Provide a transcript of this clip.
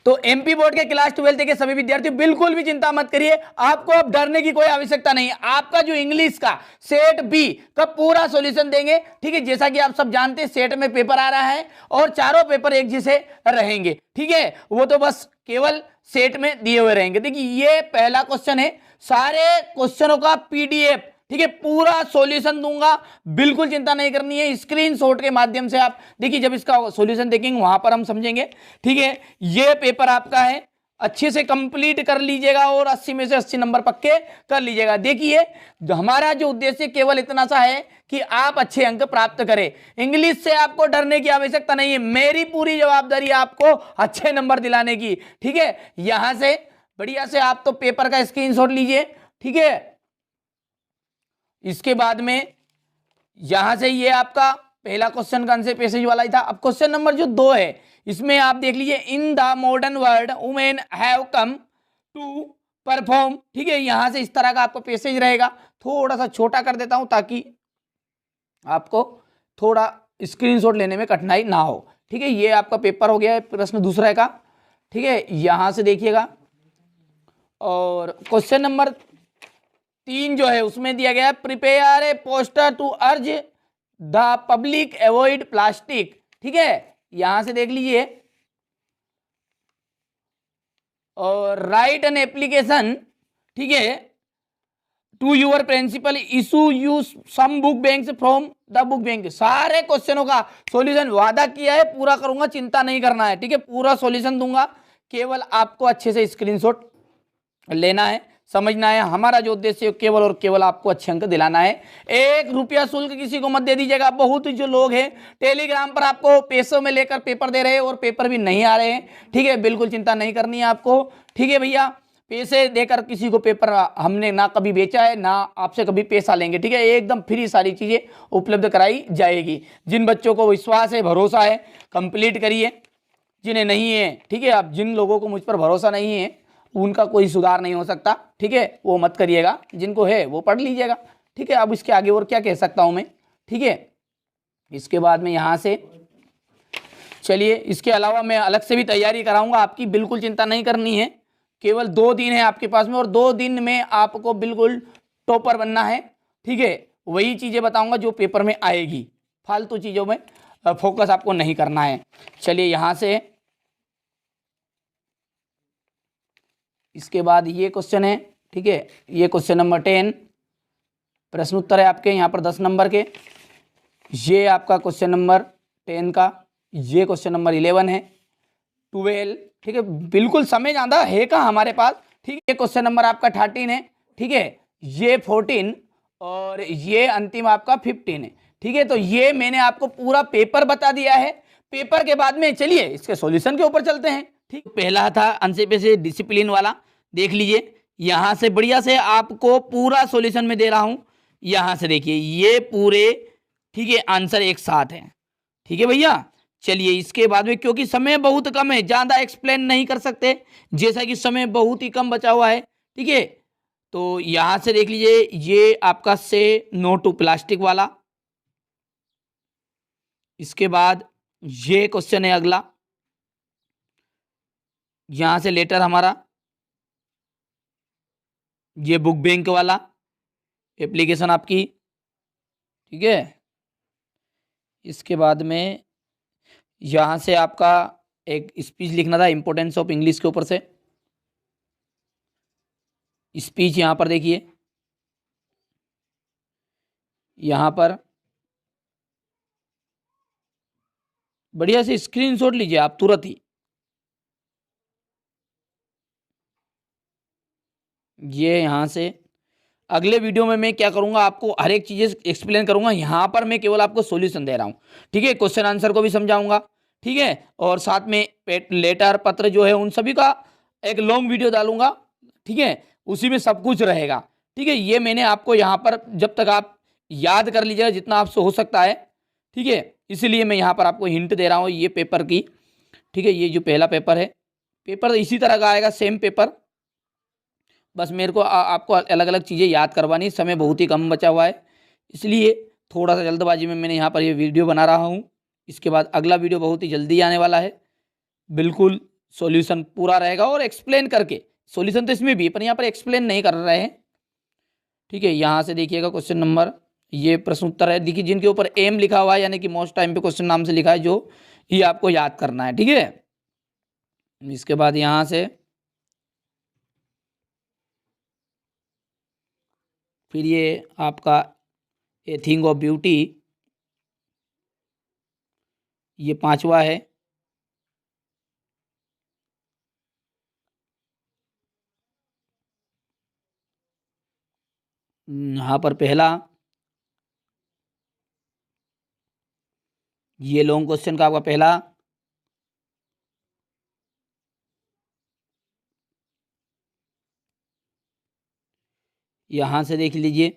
तो MP board के class 12 के सभी विद्यार्थी बिल्कुल भी चिंता मत करिए, आपको अब डरने की कोई आवश्यकता नहीं है। आपका जो इंग्लिश का सेट बी का पूरा सॉल्यूशन देंगे, ठीक है। जैसा कि आप सब जानते हैं सेट में पेपर आ रहा है और चारों पेपर एक जैसे रहेंगे, ठीक है। वो तो बस केवल सेट में दिए हुए रहेंगे। देखिए ये पहला क्वेश्चन है, सारे क्वेश्चनों का पीडीएफ, ठीक है, पूरा सॉल्यूशन दूंगा, बिल्कुल चिंता नहीं करनी है। स्क्रीनशॉट के माध्यम से आप देखिए, जब इसका सॉल्यूशन देखेंगे वहां पर हम समझेंगे, ठीक है। ये पेपर आपका है, अच्छे से कंप्लीट कर लीजिएगा और 80 में से 80 नंबर पक्के कर लीजिएगा। देखिए हमारा जो उद्देश्य केवल इतना सा है कि आप अच्छे अंक प्राप्त करें। इंग्लिश से आपको डरने की आवश्यकता नहीं है, मेरी पूरी जवाबदारी आपको अच्छे नंबर दिलाने की, ठीक है। यहां से बढ़िया से आप तो पेपर का स्क्रीनशॉट लीजिए, ठीक है। इसके बाद में यहां से ये आपका पहला क्वेश्चन का आंसर पैसेज वाला ही था। अब क्वेश्चन नंबर जो 2 है, इसमें आप देख लीजिए, in the modern world women have come to perform, ठीक है। यहां से इस तरह का आपको पैसेज रहेगा, थोड़ा सा छोटा कर देता हूं ताकि आपको थोड़ा स्क्रीनशॉट लेने में कठिनाई ना हो, ठीक है। ये आपका पेपर हो गया है, प्रश्न दूसरा का, ठीक है। यहां से देखिएगा, और क्वेश्चन नंबर 3 जो है उसमें दिया गया है, prepare a poster to urge the public avoid plastic, ठीक है। यहां से देख लीजिए, और राइट एन एप्लीकेशन, ठीक है, to your principal issue you some book banks from the book bank. सारे क्वेश्चनों का सॉल्यूशन वादा किया है, पूरा करूंगा, चिंता नहीं करना है, ठीक है। पूरा सॉल्यूशन दूंगा, केवल आपको अच्छे से स्क्रीनशॉट लेना है, समझना है। हमारा जो उद्देश्य केवल और केवल आपको अच्छे अंक दिलाना है। 1 रुपया शुल्क किसी को मत दे दीजिएगा। बहुत जो लोग हैं टेलीग्राम पर आपको पैसों में लेकर पेपर दे रहे हैं और पेपर भी नहीं आ रहे हैं, ठीक है। बिल्कुल चिंता नहीं करनी है आपको, ठीक है भैया। पैसे देकर किसी को पेपर हमने ना कभी बेचा है, ना आपसे कभी पैसा लेंगे, ठीक है। एकदम फ्री सारी चीजें उपलब्ध कराई जाएगी। जिन बच्चों को विश्वास है, भरोसा है, कंप्लीट करिए। जिन्हें नहीं है, ठीक है, आप जिन लोगों को मुझ पर भरोसा नहीं है उनका कोई सुधार नहीं हो सकता, ठीक है, वो मत करिएगा। जिनको है वो पढ़ लीजिएगा, ठीक है। अब इसके आगे और क्या कह सकता हूं मैं, ठीक है। इसके बाद में यहां से चलिए, इसके अलावा मैं अलग से भी तैयारी कराऊंगा आपकी, बिल्कुल चिंता नहीं करनी है। केवल 2 दिन है आपके पास में और 2 दिन में आपको बिल्कुल टॉपर बनना है, ठीक है। वही चीजें बताऊंगा जो पेपर में आएगी, फालतू चीजों में फोकस आपको नहीं करना है। चलिए यहां से, इसके बाद ये क्वेश्चन है, ठीक है। ये क्वेश्चन नंबर 10 प्रश्न उत्तर है आपके यहाँ पर 10 नंबर के। ये आपका क्वेश्चन नंबर 10 का, ये क्वेश्चन नंबर 11 है, 12, ठीक है। बिल्कुल समय ज़्यादा है का हमारे पास, ठीक है। ये क्वेश्चन नंबर आपका 13 है, ठीक है। ये 14 और ये अंतिम आपका 15 है, ठीक है। तो ये मैंने आपको पूरा पेपर बता दिया है। पेपर के बाद में चलिए इसके सॉल्यूशन के ऊपर चलते हैं, ठीक। पहला था आंसर से डिसिप्लिन वाला, देख लीजिए। यहां से बढ़िया से आपको पूरा सॉल्यूशन में दे रहा हूं। यहां से देखिए ये पूरे, ठीक है, आंसर एक साथ है, ठीक है भैया। चलिए इसके बाद में, क्योंकि समय बहुत कम है, ज्यादा एक्सप्लेन नहीं कर सकते, जैसा कि समय बहुत ही कम बचा हुआ है, ठीक है। तो यहां से देख लीजिए, ये आपका से नो टू प्लास्टिक वाला। इसके बाद ये क्वेश्चन है अगला, यहां से लेटर हमारा, ये बुक बैंक वाला एप्लीकेशन आपकी, ठीक है। इसके बाद में यहां से आपका एक स्पीच लिखना था, इंपॉर्टेंस ऑफ इंग्लिश के ऊपर से स्पीच। यहां पर देखिए, यहां पर बढ़िया से स्क्रीनशॉट लीजिए आप तुरंत ही। ये यहां से अगले वीडियो में मैं क्या करूंगा, आपको हर एक चीज़ एक्सप्लेन करूंगा। यहां पर मैं केवल आपको सॉल्यूशन दे रहा हूं, ठीक है। क्वेश्चन आंसर को भी समझाऊंगा, ठीक है। और साथ में लेटर पत्र जो है उन सभी का एक लॉन्ग वीडियो डालूंगा, ठीक है। उसी में सब कुछ रहेगा, ठीक है। ये मैंने आपको यहाँ पर जब तक आप याद कर लीजिएगा जितना आपसे हो सकता है, ठीक है। इसीलिए मैं यहाँ पर आपको हिंट दे रहा हूँ ये पेपर की, ठीक है। ये जो पहला पेपर है, पेपर इसी तरह का आएगा, सेम पेपर, बस मेरे को आपको अलग अलग चीज़ें याद करवानी, समय बहुत ही कम बचा हुआ है, इसलिए थोड़ा सा जल्दबाजी में मैंने यहाँ पर ये वीडियो बना रहा हूँ। इसके बाद अगला वीडियो बहुत ही जल्दी आने वाला है, बिल्कुल सॉल्यूशन पूरा रहेगा और एक्सप्लेन करके, सॉल्यूशन तो इसमें भी है पर यहाँ पर एक्सप्लेन नहीं कर रहे हैं। ठीक है, यहाँ से देखिएगा क्वेश्चन नंबर, ये प्रश्न उत्तर है, देखिए जिनके ऊपर एम लिखा हुआ है यानी कि मोस्ट टाइम पे क्वेश्चन नाम से लिखा है, जो ये आपको याद करना है। ठीक है, इसके बाद यहाँ से फिर ये आपका ए थिंग ऑफ ब्यूटी, ये पांचवा है। यहाँ पर पहला, ये लॉन्ग क्वेश्चन का आपका पहला, यहां से देख लीजिए